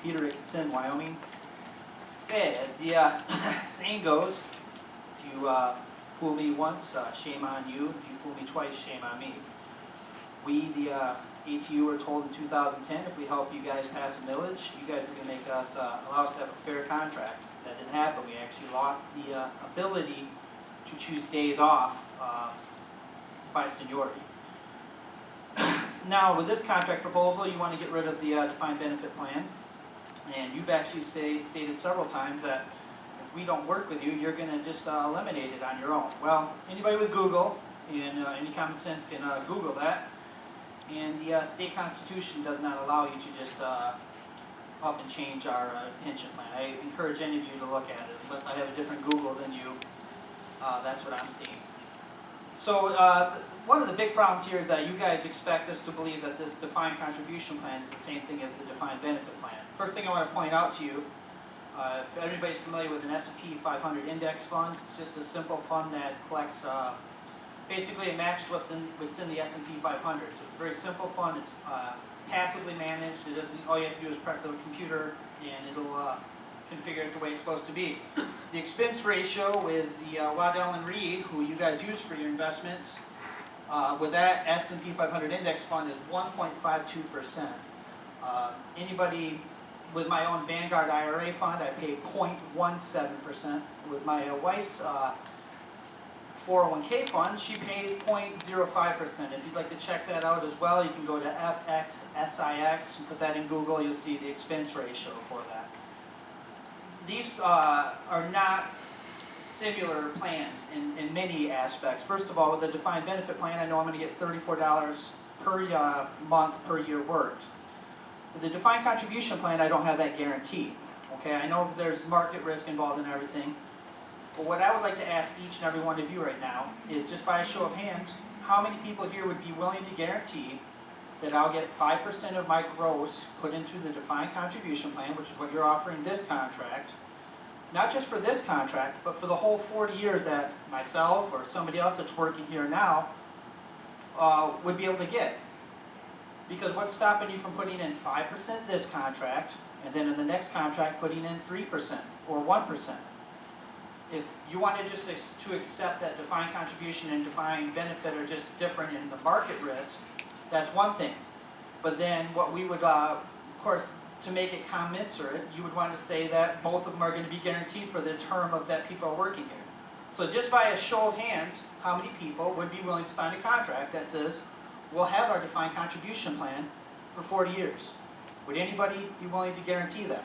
Peter Dickinson, Wyoming. Okay, as the saying goes, if you fool me once, shame on you. If you fool me twice, shame on me. We, the ATU, were told in 2010 if we help you guys pass a millage, you guys are going to make us, allow us to have a fair contract. That didn't happen. We actually lost the ability to choose days off by seniority. Now, with this contract proposal, you want to get rid of the defined benefit plan. And you've actually stated several times that if we don't work with you, you're going to just eliminate it on your own. Well, anybody with Google and any common sense can Google that. And the state constitution does not allow you to just up and change our pension plan. I encourage any of you to look at it. Unless I have a different Google than you, that's what I'm seeing. So one of the big problems here is that you guys expect us to believe that this defined contribution plan is the same thing as the defined benefit plan. First thing I want to point out to you, if everybody's familiar with an S&P 500 index fund, it's just a simple fund that collects, basically it matches what's in the S&P 500. So it's a very simple fund. It's passively managed. It doesn't, all you have to do is press the computer and it'll configure it the way it's supposed to be. The expense ratio with the Waddell & Reed, who you guys use for your investments, with that S&P 500 index fund is 1.52%. Anybody with my own Vanguard IRA fund, I pay 0.17%. With my wife's 401k fund, she pays 0.05%. If you'd like to check that out as well, you can go to FXSIX and put that in Google. You'll see the expense ratio for that. These are not similar plans in many aspects. First of all, with the defined benefit plan, I know I'm going to get $34 per month per year worked. With the defined contribution plan, I don't have that guarantee. Okay, I know there's market risk involved in everything. But what I would like to ask each and every one of you right now is, just by a show of hands, how many people here would be willing to guarantee that I'll get 5% of my gross put into the defined contribution plan, which is what you're offering this contract, not just for this contract, but for the whole 40 years that myself or somebody else that's working here now would be able to get? Because what's stopping you from putting in 5% this contract, and then in the next contract putting in 3% or 1%? If you wanted just to accept that defined contribution and defined benefit are just different in the market risk, that's one thing. But then what we would, of course, to make it commensurate, you would want to say that both of them are going to be guaranteed for the term of that people are working here. So just by a show of hands, how many people would be willing to sign a contract that says, we'll have our defined contribution plan for 40 years? Would anybody be willing to guarantee that?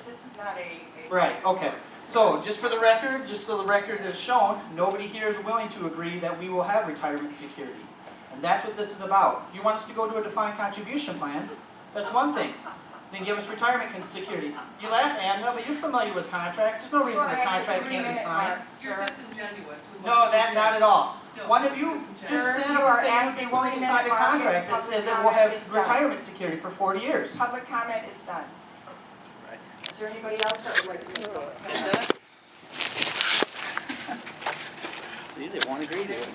This is not a right, okay. So just for the record, just so the record is shown, nobody here is willing to agree that we will have retirement security. And that's what this is about. If you want us to go to a defined contribution plan, that's one thing. Then give us retirement security. You laugh, Anna, but you're familiar with contracts. There's no reason a contract can't be signed. You're disingenuous. No, that not at all. No, One of you just stand up and say you'd be willing to sign a contract that says that we'll have retirement security for 40 years. public comment is done. Is there anybody else that would like to make public comment? See, they won't agree to it.